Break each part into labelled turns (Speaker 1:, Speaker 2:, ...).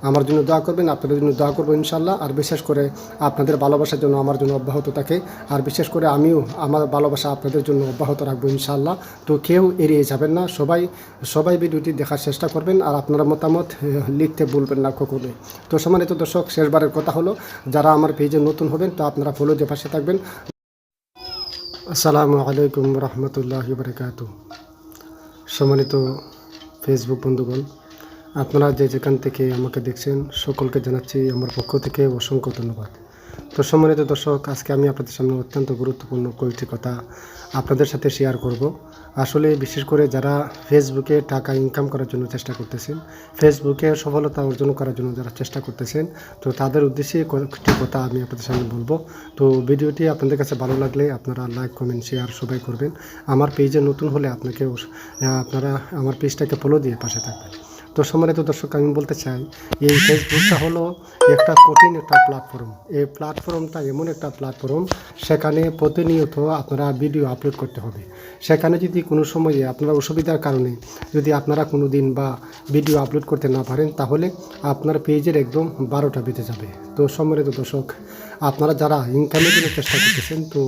Speaker 1: আমার জন্য দোয়া করবেন, আপনাদের জন্য দোয়া করবো ইনশাল্লাহ। আর বিশেষ করে আপনাদের ভালোবাসার জন্য আমার জন্য অব্যাহত থাকে, আর বিশেষ করে আমিও আমার ভালোবাসা আপনাদের জন্য অব্যাহত রাখবো ইনশাল্লাহ। তো কেউ এড়িয়ে যাবেন না, সবাই ভিডিওটি দেখার চেষ্টা করবেন, আর আপনারা মতামত লিখতে ভুলবেন না কখনোই। তো সম্মানিত দর্শক, শেষবারের কথা হলো, যারা আমার পেজে নতুন হবেন তো আপনারা ফলো দিয়ে পাশে থাকবেন। আসসালামু আলাইকুম রহমতুল্লাহি বারাকাতুহু। সম্মানিত ফেসবুক বন্ধুগণ, আপনারা যেখান থেকে আমাকে দেখছেন সকলকে জানাচ্ছি আমার পক্ষ থেকে অসংখ্য ধন্যবাদ। তো সম্মানিত দর্শক, আজকে আমি আপনাদের সামনে অত্যন্ত গুরুত্বপূর্ণ কয়েকটি কথা আপনাদের সাথে শেয়ার করব। আসলে বিশেষ করে যারা ফেসবুকে টাকা ইনকাম করার জন্য চেষ্টা করতেছেন, ফেসবুকে সফলতা অর্জন করার জন্য যারা চেষ্টা করতেছেন, তো তাদের উদ্দেশ্যে কয়েকটি কথা আমি আপনাদের সামনে বলবো। তো ভিডিওটি আপনাদের কাছে ভালো লাগলে আপনারা লাইক, কমেন্ট, শেয়ার সবাই করবেন। আমার পেজে নতুন হলে আপনারা আমার পেজটাকে ফলো দিয়ে পাশে থাকবেন। তো সম্মানিত দর্শক, আমি বলতে চাই, এই ফেসবুকটা হলো একটা কঠিন একটা প্ল্যাটফর্ম। এই প্ল্যাটফর্মটা এমন একটা প্ল্যাটফর্ম, সেখানে প্রতিনিয়ত আপনারা ভিডিও আপলোড করতে হবে। সেখানে যদি কোনো সময়ে আপনারা অসুবিধার কারণে যদি আপনারা কোনো দিন বা ভিডিও আপলোড করতে না পারেন, তাহলে আপনার পেজের একদম 12টা বেজে যাবে। তো সম্মানিত দর্শক, আপনারা যারা ইনকামের জন্য চেষ্টা করতেছেন, তো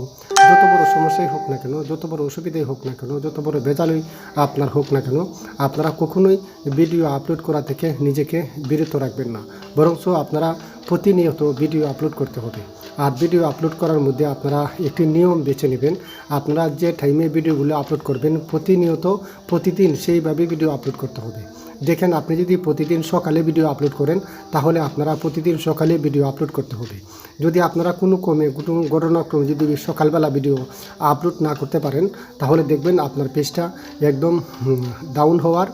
Speaker 1: যত বড় সমস্যাই হোক না কেন, যত বড় অসুবিধাই হোক না কেন, যত বড় ভেজালই আপনার হোক না কেন, আপনারা কখনোই ভিডিও আপলোড করা থেকে নিজেকে বিরত রাখবেন না, বরঞ্চ আপনারা প্রতিনিয়ত ভিডিও আপলোড করতে হবে। আর ভিডিও আপলোড করার মধ্যে আপনারা একটি নিয়ম বেছে নেবেন। আপনারা যে টাইমে ভিডিওগুলো আপলোড করবেন, প্রতিদিন সেইভাবে ভিডিও আপলোড করতে হবে। দেখেন, আপনি যদি প্রতিদিন সকালে ভিডিও আপলোড করেন, তাহলে আপনারা প্রতিদিন সকালে ভিডিও আপলোড করতে হবে। যদি আপনারা কোনো ঘটনাক্রমে যদি সকালবেলা ভিডিও আপলোড না করতে পারেন, তাহলে দেখবেন আপনার পেজটা একদম ডাউন হওয়ার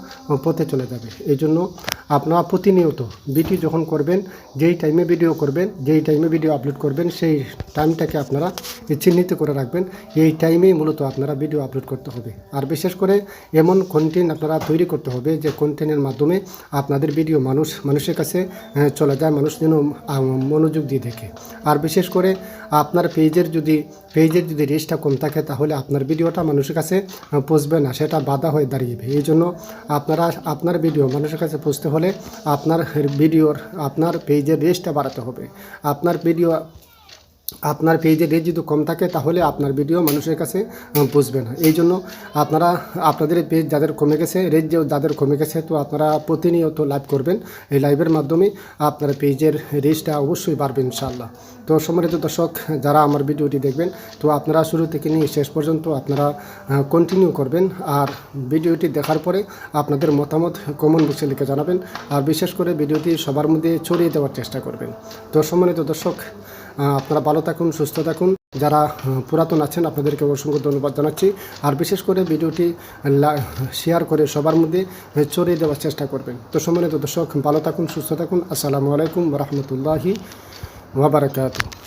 Speaker 1: পথে চলে যাবে। এই জন্য আপনারা প্রতিনিয়ত ভিডিও যখন করবেন, যেই টাইমে ভিডিও করবেন, যেই টাইমে ভিডিও আপলোড করবেন, সেই টাইমটাকে আপনারা চিহ্নিত করে রাখবেন। এই টাইমেই মূলত আপনারা ভিডিও আপলোড করতে হবে। আর বিশেষ করে এমন কন্টেন্ট আপনারা তৈরি করতে হবে, যে কন্টেন্টের মাধ্যমে আপনাদের ভিডিও মানুষের কাছে চলে যায়, মানুষ যেন মনোযোগ দিয়ে দেখে। আর বিশেষ করে আপনার পেজের যদি রিচটা কম থাকে, তাহলে আপনার ভিডিওটা মানুষের কাছে পৌঁছবে না, সেটা বাধা হয়ে দাঁড়িয়েবে। এই জন্য আপনার ভিডিও মানুষের কাছে পৌঁছতে হলে আপনার পেজের রিচটা বাড়াতে হবে। আপনার পেজের রেট যদি কম থাকে, তাহলে আপনার ভিডিও মানুষের কাছে পৌঁছবে না। এই জন্য আপনাদের পেজ যাদের কমে গেছে, যাদের কমে গেছে, তো আপনারা প্রতিনিয়ত লাইভ করবেন। এই লাইভের মাধ্যমে আপনার পেজের রিচটা অবশ্যই বাড়বে ইনশাআল্লাহ। তো সম্মানিত দর্শক, যারা আমার ভিডিওটি দেখবেন, তো আপনারা শুরু থেকে নিয়ে শেষ পর্যন্ত আপনারা কন্টিনিউ করবেন। আর ভিডিওটি দেখার পরে আপনাদের মতামত কমেন্ট বক্সে লিখে জানাবেন। আর বিশেষ করে ভিডিওটি সবার মধ্যে ছড়িয়ে দেওয়ার চেষ্টা করবেন। তো সম্মানিত দর্শক, আপনারা ভালো থাকুন, সুস্থ থাকুন। যারা পুরাতন আছেন, আপনাদেরকে অসংখ্য ধন্যবাদ জানাচ্ছি। আর বিশেষ করে ভিডিওটি শেয়ার করে সবার মধ্যে ছড়িয়ে দেওয়ার চেষ্টা করবেন। তো সম্মানিত দর্শক, ভালো থাকুন, সুস্থ থাকুন। আসসালামু আলাইকুম রহমতুল্লাহি ওয়া বারাকাতুহু।